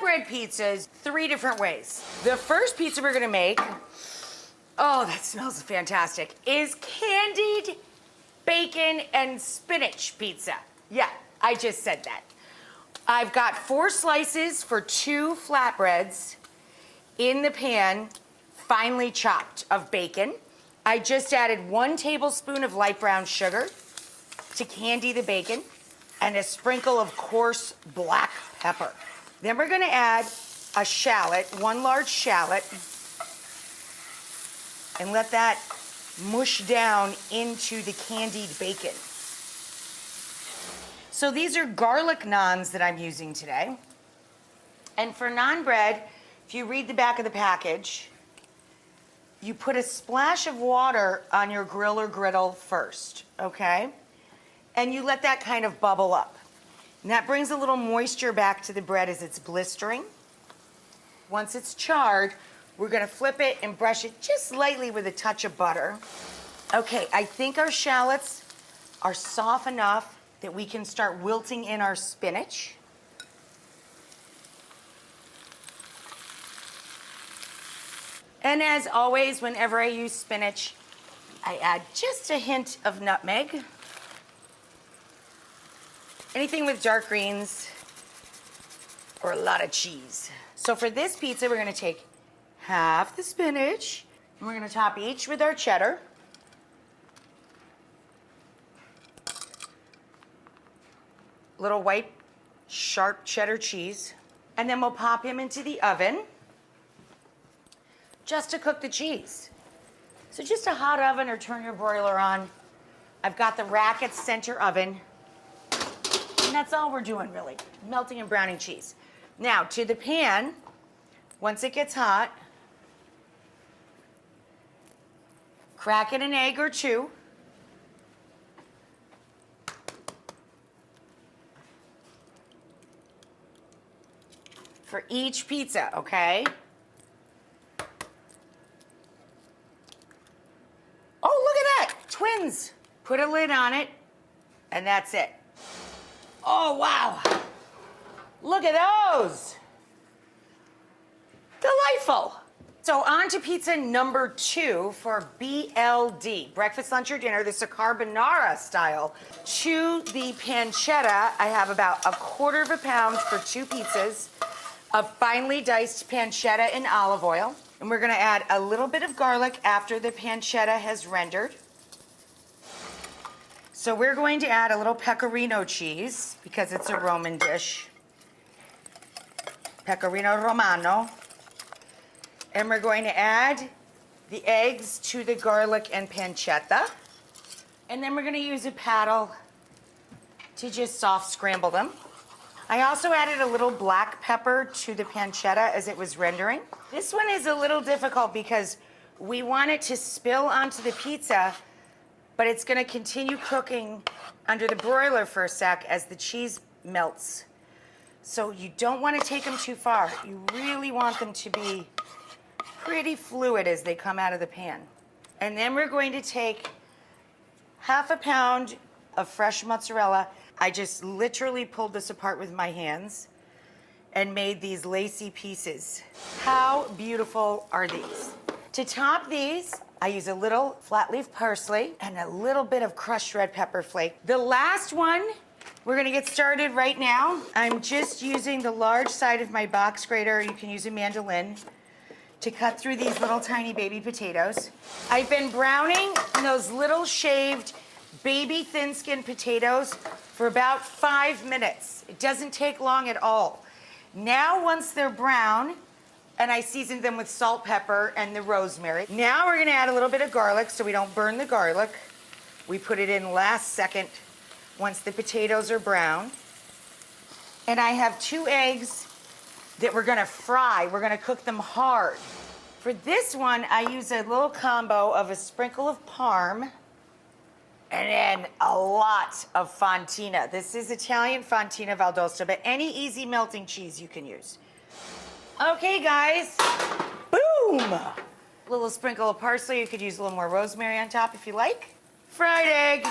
flatbread pizzas 3 different ways. The first pizza we're gonna make, oh, that smells fantastic, is candied bacon and spinach pizza. Yeah, I just said that. I've got 4 slices for 2 flatbreads in the pan, finely chopped, of bacon. I just added 1 tablespoon of light brown sugar to candy the bacon and a sprinkle of coarse black pepper. Then we're gonna add a shallot, 1 large shallot, and let that mush down into the candied bacon. So these are garlic naans that I'm using today. And for naan bread, if you read the back of the package, you put a splash of water on your grill or griddle first, okay? And you let that kind of bubble up. And that brings a little moisture back to the bread as it's blistering. Once it's charred, we're gonna flip it and brush it just lightly with a touch of butter. Okay, I think our shallots are soft enough that we can start wilting in our spinach. And as always, whenever I use spinach, I add just a hint of nutmeg. Anything with dark greens or a lot of cheese. So for this pizza, we're gonna take half the spinach, and we're gonna top each with our cheddar. Little white, sharp cheddar cheese. And then we'll pop him into the oven just to cook the cheese. So just a hot oven or turn your broiler on. I've got the Rachael center oven. And that's all we're doing really, melting and browning cheese. Now to the pan, once it gets hot, crack in an egg or 2. For each pizza, okay? Oh, look at that, twins. Put a lid on it, and that's it. Oh, wow. Look at those. Delightful. So on to pizza number 2 for BLD, breakfast, lunch, or dinner. This is a carbonara style. To the pancetta, I have about 1/4 pound for 2 pizzas of finely diced pancetta in olive oil. And we're gonna add a little bit of garlic after the pancetta has rendered. So we're going to add a little pecorino cheese because it's a Roman dish. Pecorino Romano. And we're going to add the eggs to the garlic and pancetta. And then we're gonna use a paddle to just soft scramble them. I also added a little black pepper to the pancetta as it was rendering. This one is a little difficult because we want it to spill onto the pizza, but it's gonna continue cooking under the broiler for a sec as the cheese melts. So you don't wanna take them too far. You really want them to be pretty fluid as they come out of the pan. And then we're going to take 1/2 pound of fresh mozzarella. I just literally pulled this apart with my hands and made these lacy pieces. How beautiful are these? To top these, I use a little flat leaf parsley and a little bit of crushed red pepper flake. The last one, we're gonna get started right now. I'm just using the large side of my box grater, you can use a mandolin, to cut through these little tiny baby potatoes. I've been browning those little shaved baby thin-skinned potatoes for about 5 minutes. It doesn't take long at all. Now, once they're brown, and I seasoned them with salt, pepper, and the rosemary. Now we're gonna add a little bit of garlic so we don't burn the garlic. We put it in last second once the potatoes are brown. And I have 2 eggs that we're gonna fry. We're gonna cook them hard. For this one, I use a little combo of a sprinkle of parm and then a lot of Fontina. This is Italian Fontina Valdosta, but any easy melting cheese you can use. Okay, guys, boom! A little sprinkle of parsley. You could use a little more rosemary on top if you like. Fried egg.